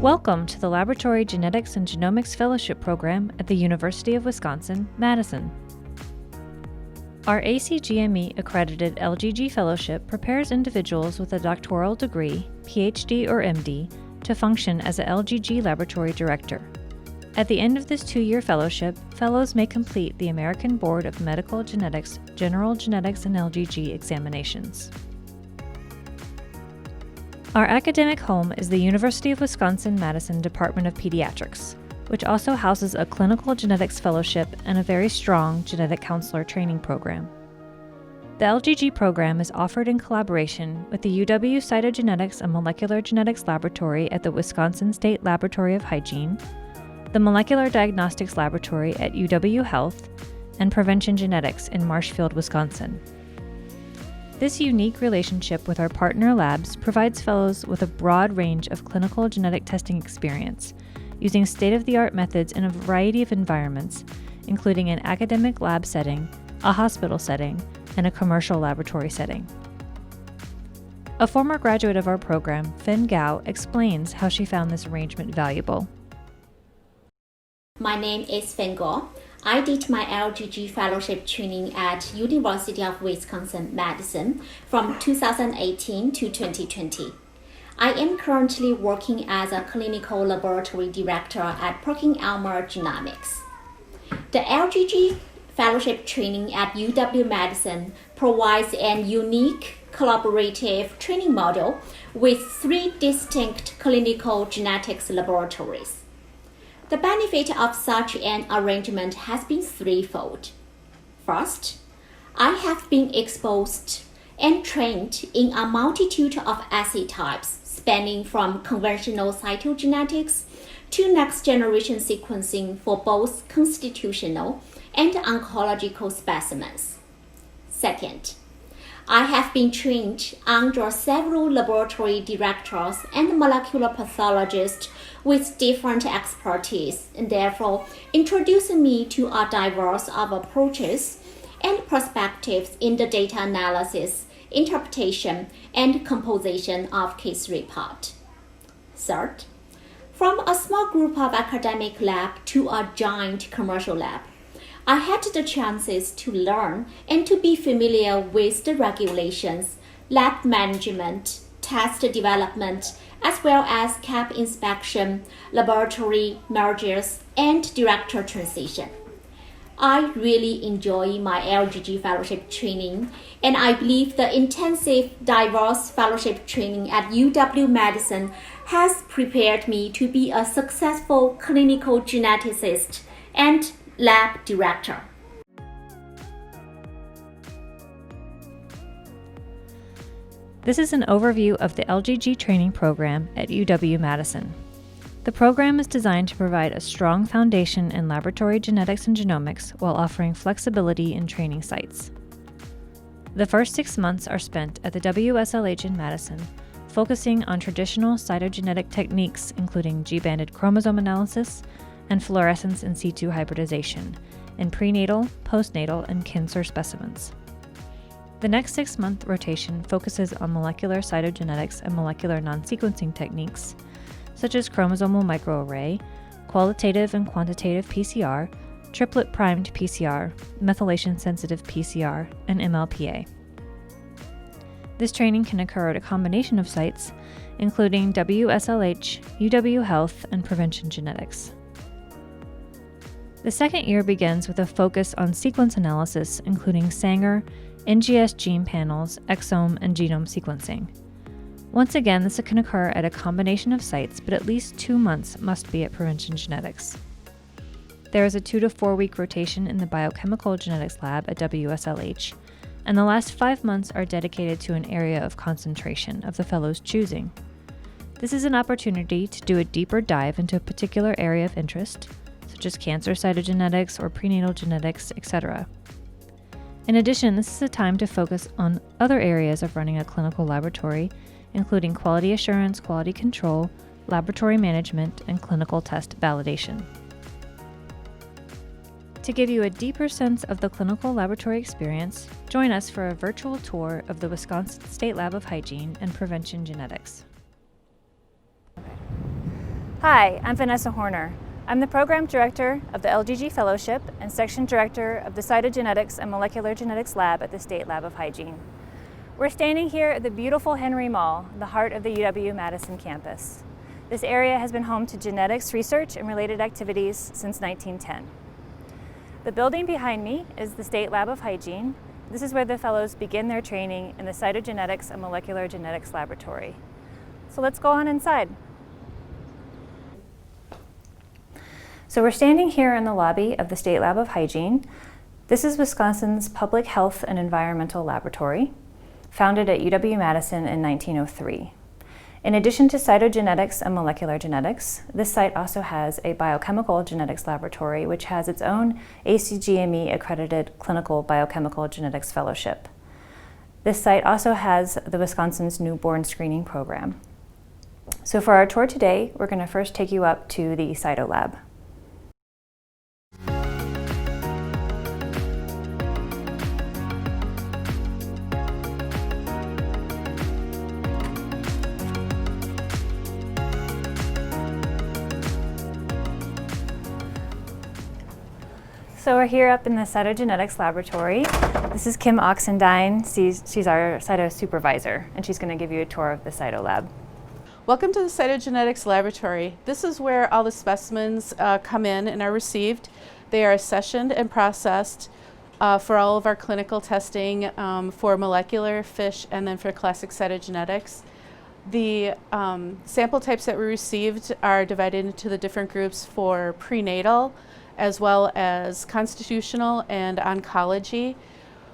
Welcome to the Laboratory Genetics and Genomics Fellowship Program at the University of Wisconsin-Madison. Our ACGME-accredited LGG Fellowship prepares individuals with a doctoral degree, PhD or MD, to function as a LGG laboratory director. At the end of this 2-year fellowship, fellows may complete the American Board of Medical Genetics General Genetics and LGG examinations. Our academic home is the University of Wisconsin-Madison Department of Pediatrics, which also houses a clinical genetics fellowship and a very strong genetic counselor training program. The LGG program is offered in collaboration with the UW Cytogenetics and Molecular Genetics Laboratory at the Wisconsin State Laboratory of Hygiene, the Molecular Diagnostics Laboratory at UW Health, and Prevention Genetics in Marshfield, Wisconsin. This unique relationship with our partner labs provides fellows with a broad range of clinical genetic testing experience, using state-of-the-art methods in a variety of environments, including an academic lab setting, a hospital setting, and a commercial laboratory setting. A former graduate of our program, Fen Gao, explains how she found this arrangement valuable. My name is Fen Gao. I did my LGG fellowship training at University of Wisconsin-Madison from 2018 to 2020. I am currently working as a clinical laboratory director at PerkinElmer Genomics. The LGG fellowship training at UW-Madison provides an unique collaborative training model with 3 distinct clinical genetics laboratories. The benefit of such an arrangement has been threefold. First, I have been exposed and trained in a multitude of assay types spanning from conventional cytogenetics to next-generation sequencing for both constitutional and oncological specimens. Second, I have been trained under several laboratory directors and molecular pathologists with different expertise, and therefore introducing me to a diverse of approaches and perspectives in the data analysis, interpretation, and composition of case report. Third, from a small group of academic lab to a giant commercial lab, I had the chances to learn and to be familiar with the regulations, lab management, test development, as well as CAP inspection, laboratory mergers, and director transition. I really enjoy my LGG fellowship training, and I believe the intensive, diverse fellowship training at UW-Madison has prepared me to be a successful clinical geneticist and lab director. This is an overview of the LGG training program at UW-Madison. The program is designed to provide a strong foundation in laboratory genetics and genomics while offering flexibility in training sites. The first 6 months are spent at the WSLH in Madison, focusing on traditional cytogenetic techniques including G-banded chromosome analysis and fluorescence in situ hybridization in prenatal, postnatal, and cancer specimens. The next 6-month rotation focuses on molecular cytogenetics and molecular non-sequencing techniques, such as chromosomal microarray, qualitative and quantitative PCR, triplet-primed PCR, methylation-sensitive PCR, and MLPA. This training can occur at a combination of sites, including WSLH, UW Health, and Prevention Genetics. The second year begins with a focus on sequence analysis, including Sanger, NGS gene panels, exome, and genome sequencing. Once again, this can occur at a combination of sites, but at least 2 months must be at Prevention Genetics. There is a 2 to 4 week rotation in the Biochemical Genetics Lab at WSLH, and the last 5 months are dedicated to an area of concentration of the fellow's choosing. This is an opportunity to do a deeper dive into a particular area of interest, such as cancer cytogenetics or prenatal genetics, etc. In addition, this is a time to focus on other areas of running a clinical laboratory, including quality assurance, quality control, laboratory management, and clinical test validation. To give you a deeper sense of the clinical laboratory experience, join us for a virtual tour of the Wisconsin State Lab of Hygiene and Prevention Genetics. Hi, I'm Vanessa Horner. I'm the Program Director of the LGG Fellowship and Section Director of the Cytogenetics and Molecular Genetics Lab at the State Lab of Hygiene. We're standing here at the beautiful Henry Mall, the heart of the UW-Madison campus. This area has been home to genetics research and related activities since 1910. The building behind me is the State Lab of Hygiene. This is where the fellows begin their training in the Cytogenetics and Molecular Genetics Laboratory. So let's go on inside. So we're standing here in the lobby of the State Lab of Hygiene. This is Wisconsin's Public Health and Environmental Laboratory, founded at UW-Madison in 1903. In addition to cytogenetics and molecular genetics, this site also has a biochemical genetics laboratory, which has its own ACGME-accredited clinical biochemical genetics fellowship. This site also has the Wisconsin's newborn screening program. So for our tour today, we're going to first take you up to the Cyto Lab. So we're here up in the cytogenetics laboratory. This is Kim Oxendine. She's our cyto supervisor, and she's going to give you a tour of the Cyto Lab. Welcome to the Cytogenetics Laboratory. This is where all the specimens come in and are received. They are accessioned and processed for all of our clinical testing for molecular, fish, and then for classic cytogenetics. The sample types that we received are divided into the different groups for prenatal, as well as constitutional and oncology.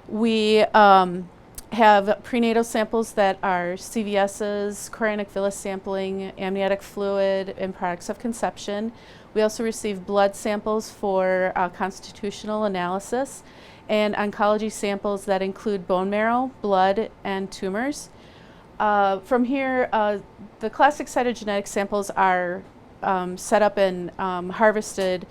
We have prenatal samples that are CVS's, chorionic villus sampling, amniotic fluid, and products of conception. We also receive blood samples for constitutional analysis, and oncology samples that include bone marrow, blood, and tumors. From here, the classic cytogenetic samples are set up and harvested.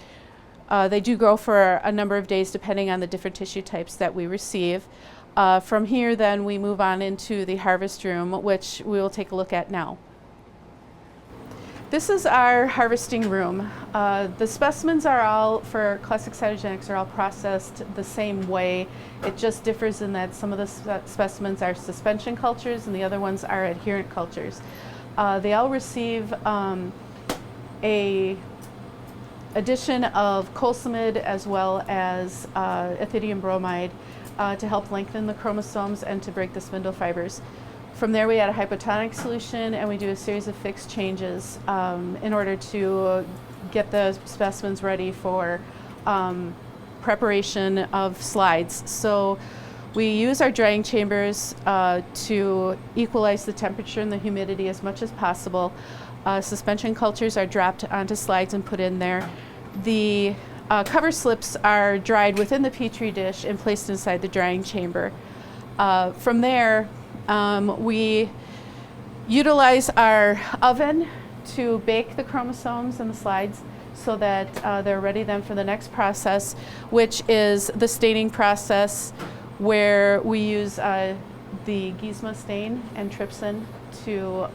They do grow for a number of days depending on the different tissue types that we receive. From here then we move on into the harvest room, which we will take a look at now. This is our harvesting room. The specimens are all, for classic cytogenetics, are all processed the same way. It just differs in that some of the specimens are suspension cultures and the other ones are adherent cultures. They all receive a addition of coulsamide as well as ethidium bromide to help lengthen the chromosomes and to break the spindle fibers. From there we add a hypotonic solution and we do a series of fixed changes in order to get the specimens ready for preparation of slides. So we use our drying chambers to equalize the temperature and the humidity as much as possible. Suspension cultures are dropped onto slides and put in there. The cover slips are dried within the Petri dish and placed inside the drying chamber. From there, we utilize our oven to bake the chromosomes and the slides so that they're ready then for the next process, which is the staining process, where we use the Giesma stain and trypsin to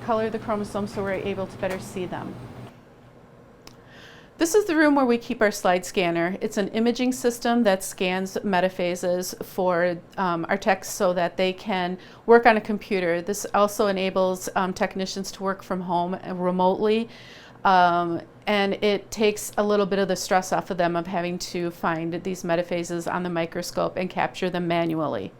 color the chromosomes so we're able to better see them. This is the room where we keep our slide scanner. It's an imaging system that scans metaphases for our techs so that they can work on a computer. This also enables technicians to work from home remotely, and it takes a little bit of the stress off of them of having to find these metaphases on the microscope and capture them manually.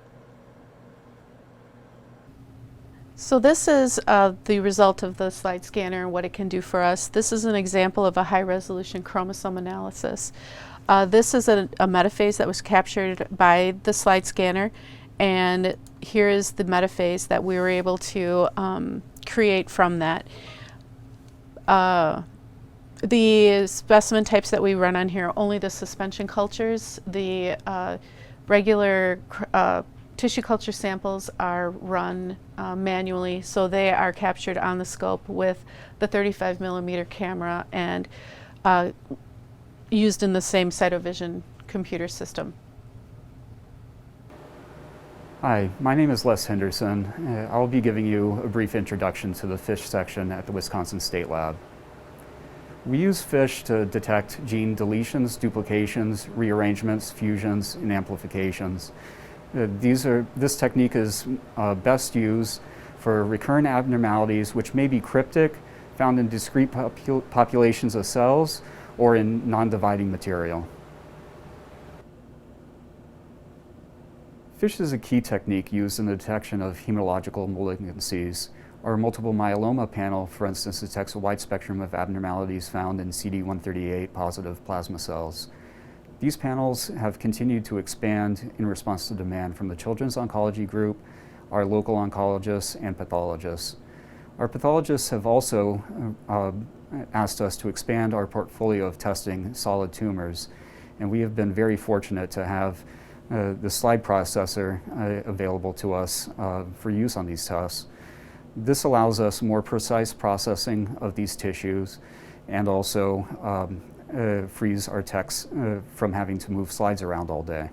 So this is the result of the slide scanner and what it can do for us. This is an example of a high-resolution chromosome analysis. This is a metaphase that was captured by the slide scanner, and here is the metaphase that we were able to create from that. The specimen types that we run on here, only the suspension cultures. The regular tissue culture samples are run manually, so they are captured on the scope with the 35mm camera and used in the same CytoVision computer system. Hi, my name is Les Henderson. I'll be giving you a brief introduction to the FISH section at the Wisconsin State Lab. We use FISH to detect gene deletions, duplications, rearrangements, fusions, and amplifications. This technique is best used for recurrent abnormalities which may be cryptic, found in discrete populations of cells, or in non-dividing material. FISH is a key technique used in the detection of hematological malignancies. Our multiple myeloma panel, for instance, detects a wide spectrum of abnormalities found in CD138 positive plasma cells. These panels have continued to expand in response to demand from the Children's Oncology Group, our local oncologists, and pathologists. Our pathologists have also asked us to expand our portfolio of testing solid tumors, and we have been very fortunate to have the slide processor available to us for use on these tests. This allows us more precise processing of these tissues and also frees our techs from having to move slides around all day.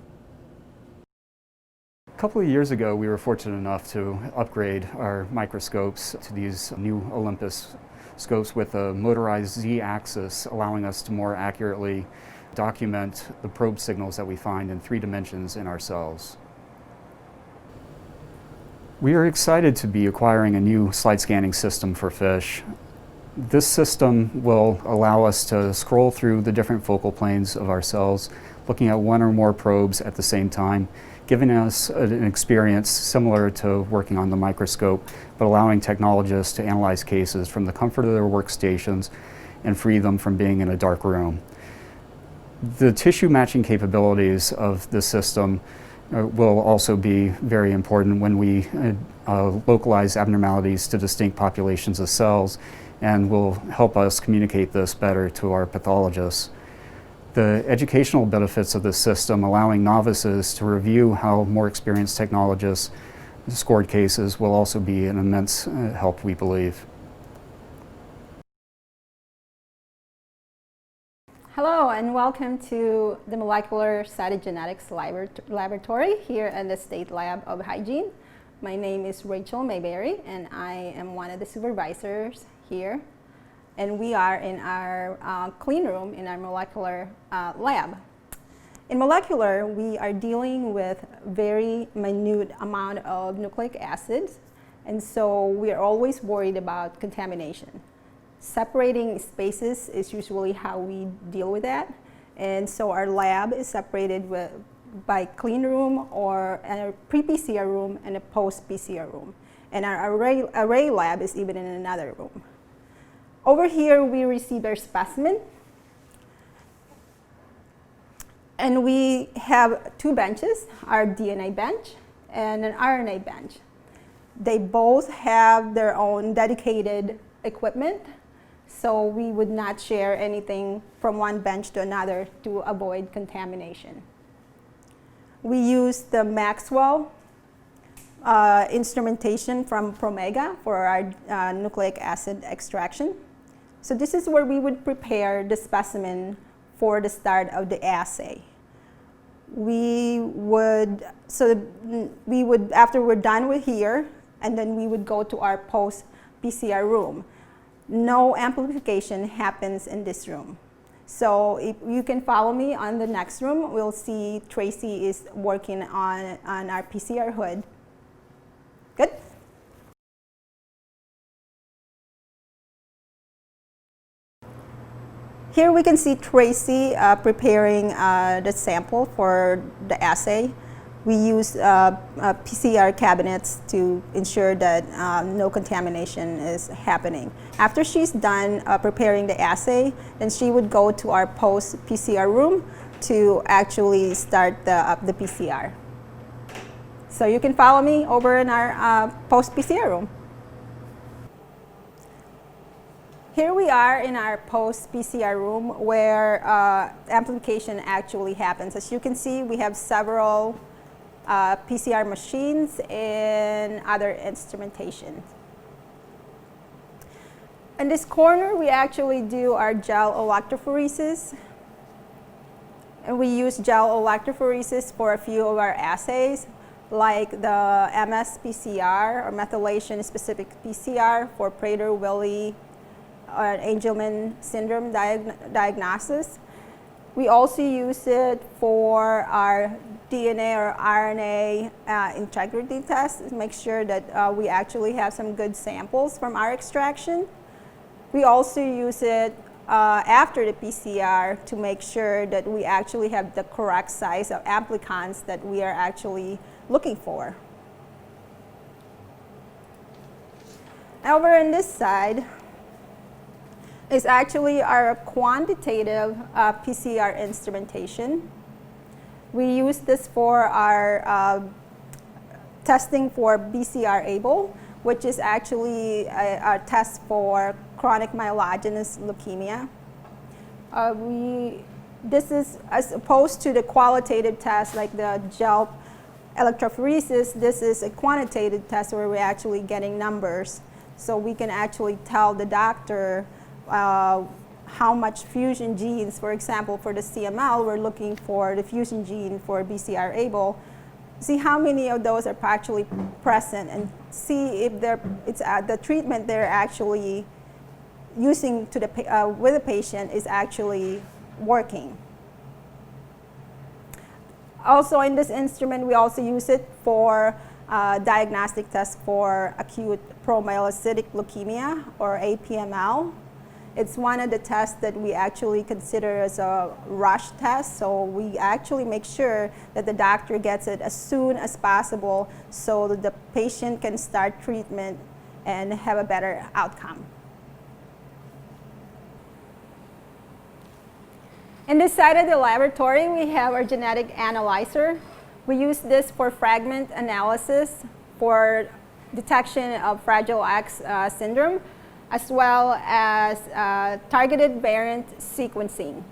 A couple of years ago, we were fortunate enough to upgrade our microscopes to these new Olympus scopes with a motorized Z-axis, allowing us to more accurately document the probe signals that we find in 3 dimensions in our cells. We are excited to be acquiring a new slide scanning system for FISH. This system will allow us to scroll through the different focal planes of our cells, looking at 1 or more probes at the same time, giving us an experience similar to working on the microscope, but allowing technologists to analyze cases from the comfort of their workstations and free them from being in a dark room. The tissue matching capabilities of the system will also be very important when we localize abnormalities to distinct populations of cells, and will help us communicate this better to our pathologists. The educational benefits of this system, allowing novices to review how more experienced technologists scored cases, will also be an immense help, we believe. Hello and welcome to the Molecular Cytogenetics Laboratory here at the State Lab of Hygiene. My name is Rachel Mayberry and I am one of the supervisors here. And we are in our clean room in our molecular lab. In molecular, we are dealing with very minute amount of nucleic acids, and so we are always worried about contamination. Separating spaces is usually how we deal with that, and so our lab is separated by clean room or a pre-PCR room and a post-PCR room. And our array lab is even in another room. Over here, we receive our specimen. And we have 2 benches, our DNA bench and an RNA bench. They both have their own dedicated equipment, so we would not share anything from one bench to another to avoid contamination. We use the Maxwell instrumentation from Promega for our nucleic acid extraction. So this is where we would prepare the specimen for the start of the assay. After we're done with here, and then we would go to our post-PCR room. No amplification happens in this room. So if you can follow me on the next room, we'll see Tracy is working on our PCR hood. Good? Here we can see Tracy preparing the sample for the assay. We use PCR cabinets to ensure that no contamination is happening. After she's done preparing the assay, then she would go to our post-PCR room to actually start the PCR. So you can follow me over in our post-PCR room. Here we are in our post-PCR room where amplification actually happens. As you can see, we have several PCR machines and other instrumentation. In this corner, we actually do our gel electrophoresis. And we use gel electrophoresis for a few of our assays. like the MS-PCR or methylation-specific PCR for Prader-Willi Angelman syndrome diagnosis. We also use it for our DNA or RNA integrity tests to make sure that we actually have some good samples from our extraction. We also use it after the PCR to make sure that we actually have the correct size of amplicons that we are actually looking for. Over on this side is actually our quantitative PCR instrumentation. We use this for our testing for BCR-ABL, which is actually a test for chronic myelogenous leukemia. This is, as opposed to the qualitative test like the gel electrophoresis, this is a quantitative test where we're actually getting numbers. So we can actually tell the doctor how much fusion genes, for example, for the CML, we're looking for the fusion gene for BCR-ABL, see how many of those are actually present and see if the treatment they're actually using to with the patient is actually working. Also in this instrument, we also use it for diagnostic tests for acute promyelocytic leukemia or APML. It's one of the tests that we actually consider as a rush test, so we actually make sure that the doctor gets it as soon as possible so that the patient can start treatment and have a better outcome. In this side of the laboratory, we have our genetic analyzer. We use this for fragment analysis for detection of Fragile X syndrome, as well as targeted variant sequencing.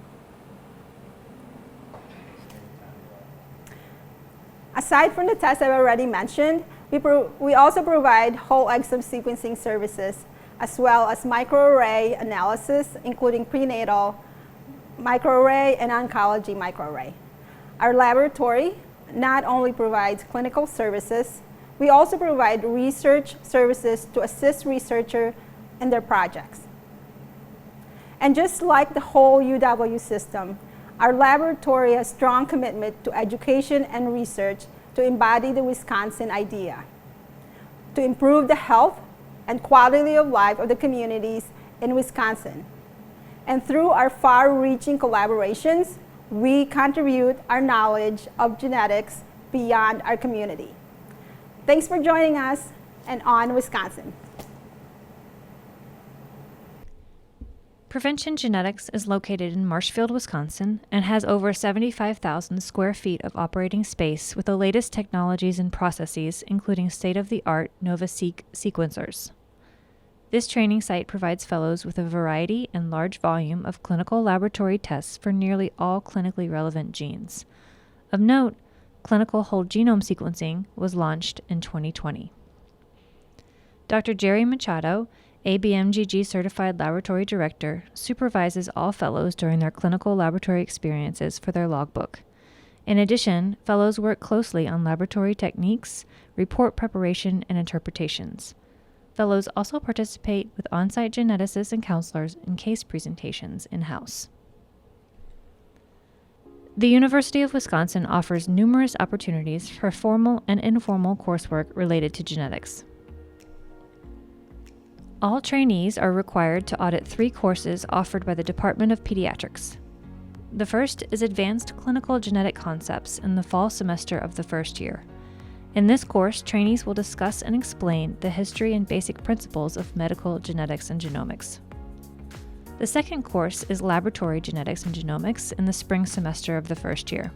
Aside from the tests I've already mentioned, we also provide whole exome sequencing services, as well as microarray analysis, including prenatal microarray and oncology microarray. Our laboratory not only provides clinical services, we also provide research services to assist researchers in their projects. And just like the whole UW system, our laboratory has strong commitment to education and research to embody the Wisconsin idea, to improve the health and quality of life of the communities in Wisconsin. And through our far-reaching collaborations, we contribute our knowledge of genetics beyond our community. Thanks for joining us, and on Wisconsin. Prevention Genetics is located in Marshfield, Wisconsin, and has over 75,000 square feet of operating space with the latest technologies and processes, including state-of-the-art NovaSeq sequencers. This training site provides fellows with a variety and large volume of clinical laboratory tests for nearly all clinically relevant genes. Of note, clinical whole genome sequencing was launched in 2020. Dr. Jerry Machado, ABMGG Certified Laboratory Director, supervises all fellows during their clinical laboratory experiences for their logbook. In addition, fellows work closely on laboratory techniques, report preparation, and interpretations. Fellows also participate with on-site geneticists and counselors in case presentations in-house. The University of Wisconsin offers numerous opportunities for formal and informal coursework related to genetics. All trainees are required to audit 3 courses offered by the Department of Pediatrics. The first is Advanced Clinical Genetic Concepts in the fall semester of the first year. In this course, trainees will discuss and explain the history and basic principles of medical genetics and genomics. The second course is Laboratory Genetics and Genomics in the spring semester of the first year.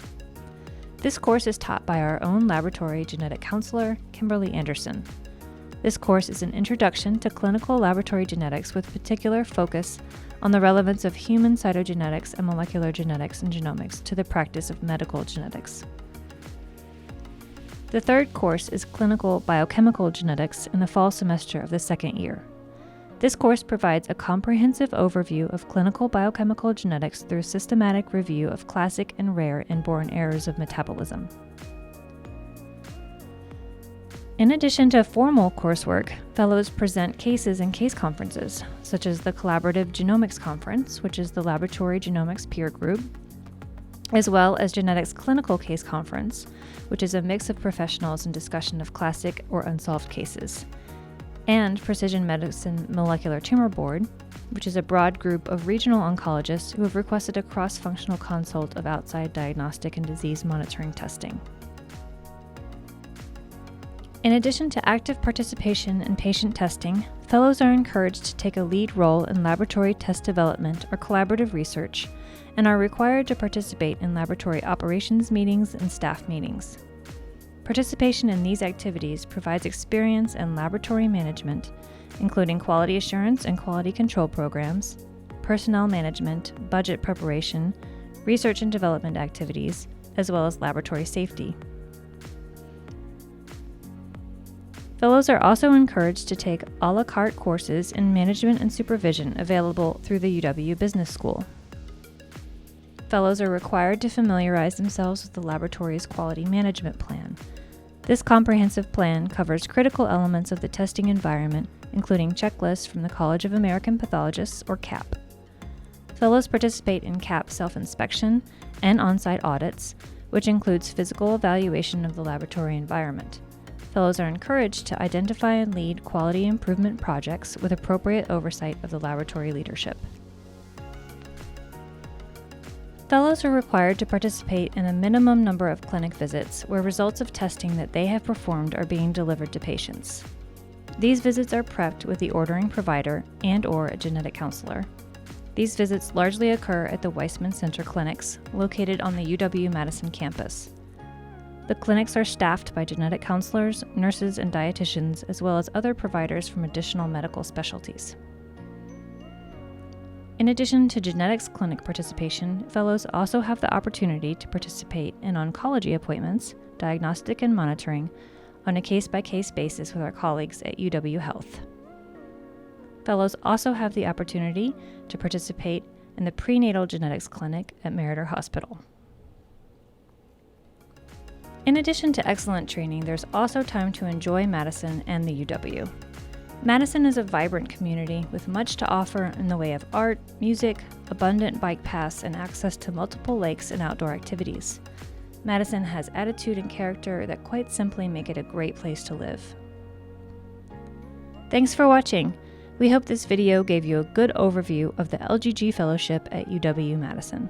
This course is taught by our own laboratory genetic counselor, Kimberly Anderson. This course is an introduction to clinical laboratory genetics with particular focus on the relevance of human cytogenetics and molecular genetics and genomics to the practice of medical genetics. The third course is Clinical Biochemical Genetics in the fall semester of the second year. This course provides a comprehensive overview of clinical biochemical genetics through systematic review of classic and rare inborn errors of metabolism. In addition to formal coursework, fellows present cases and case conferences, such as the Collaborative Genomics Conference, which is the laboratory genomics peer group, as well as Genetics Clinical Case Conference, which is a mix of professionals in discussion of classic or unsolved cases, and Precision Medicine Molecular Tumor Board, which is a broad group of regional oncologists who have requested a cross-functional consult of outside diagnostic and disease monitoring testing. In addition to active participation in patient testing, fellows are encouraged to take a lead role in laboratory test development or collaborative research, and are required to participate in laboratory operations meetings and staff meetings. Participation in these activities provides experience in laboratory management, including quality assurance and quality control programs, personnel management, budget preparation, research and development activities, as well as laboratory safety. Fellows are also encouraged to take a la carte courses in management and supervision available through the UW Business School. Fellows are required to familiarize themselves with the laboratory's quality management plan. This comprehensive plan covers critical elements of the testing environment, including checklists from the College of American Pathologists, or CAP. Fellows participate in CAP self-inspection and on-site audits, which includes physical evaluation of the laboratory environment. Fellows are encouraged to identify and lead quality improvement projects with appropriate oversight of the laboratory leadership. Fellows are required to participate in a minimum number of clinic visits where results of testing that they have performed are being delivered to patients. These visits are prepped with the ordering provider and/or a genetic counselor. These visits largely occur at the Weissman Center clinics, located on the UW-Madison campus. The clinics are staffed by genetic counselors, nurses, and dietitians, as well as other providers from additional medical specialties. In addition to genetics clinic participation, fellows also have the opportunity to participate in oncology appointments, diagnostic and monitoring, on a case-by-case basis with our colleagues at UW Health. Fellows also have the opportunity to participate in the prenatal genetics clinic at Meriter Hospital. In addition to excellent training, there's also time to enjoy Madison and the UW. Madison is a vibrant community with much to offer in the way of art, music, abundant bike paths, and access to multiple lakes and outdoor activities. Madison has attitude and character that quite simply make it a great place to live. Thanks for watching. We hope this video gave you a good overview of the LGG Fellowship at UW-Madison.